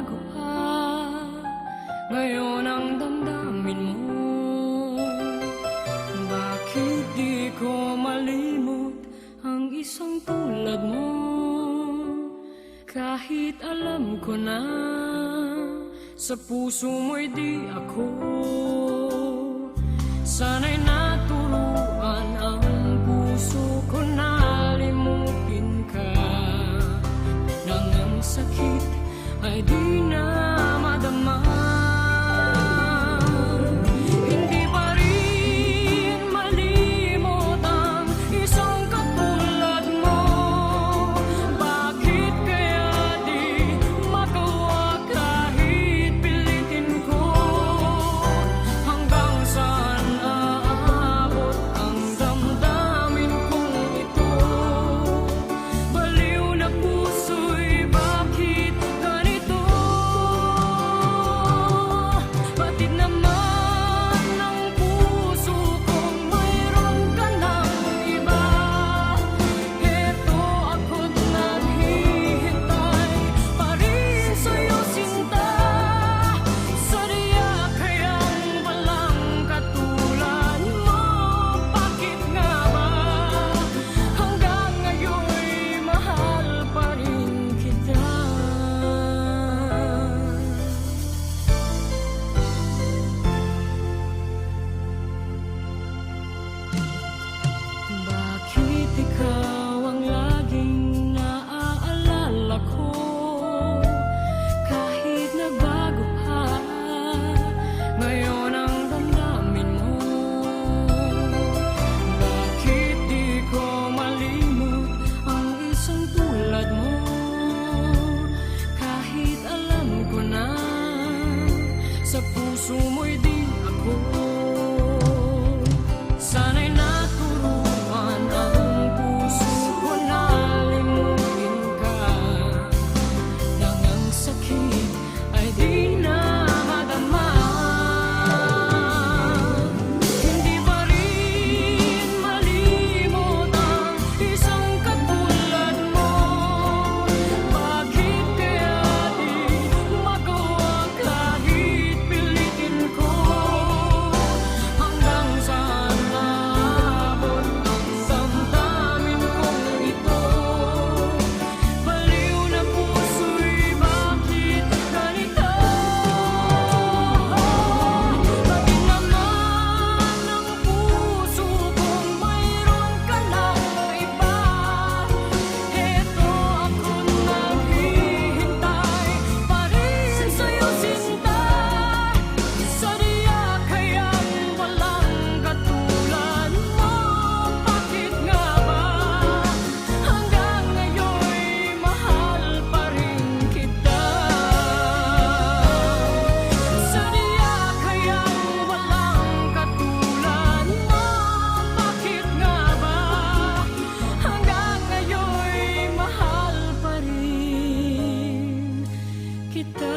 nagbago pa ngayon ang damdamin mo. Bakit di ko malimot ang isang tulad mo? Kahit alam ko na sa puso mo'y di ako. Sana'y naturuan ang puso ko na limutin ka, nang ang sakit ay di na madama. Hindi pa rin malimot ang isang katulad mo. Bakit kaya di magawa kahit pilitin ko? Hanggang saan aabot ang damdamin kong ito? Baliw na puso'y bakit ganito? Batid naman ng puso kong mayroon ka ng iba. Heto ako't naghihintay pa rin sa'yo, sinta. Sadya kayang walang katulad mo? Bakit nga ba hanggang ngayon'y mahal pa rin kita? Bakit ikaw ang laging naaalala ko? Kahit nagbago pa ngayon ang damdamin mo. Bakit di ko malimot ang isang tulad mo? Kahit alam ko na sa puso mo'y di ako. Sana'y naturuan ang puso ko na limutin ka, nang ang sakit ay di na madama. Hindi pa rin malimot ang isang katulad mo. Bakit kaya di magawa kahit pilitin ko? Hanggang saan aabot ang damdamin kong ito? Baliw na puso'y bakit ganito? Bakit naman ang puso kong mayroon ka ng iba? Heto ako't naghihintay pa rin sa'yo, sinta. Sadya kayang walang katulad mo? Bakit nga ba hanggang ngayon'y mahal pa rin kita? Sadya kayang walang katulad mo? Bakit nga ba hanggang ngayon'y mahal pa rin kita?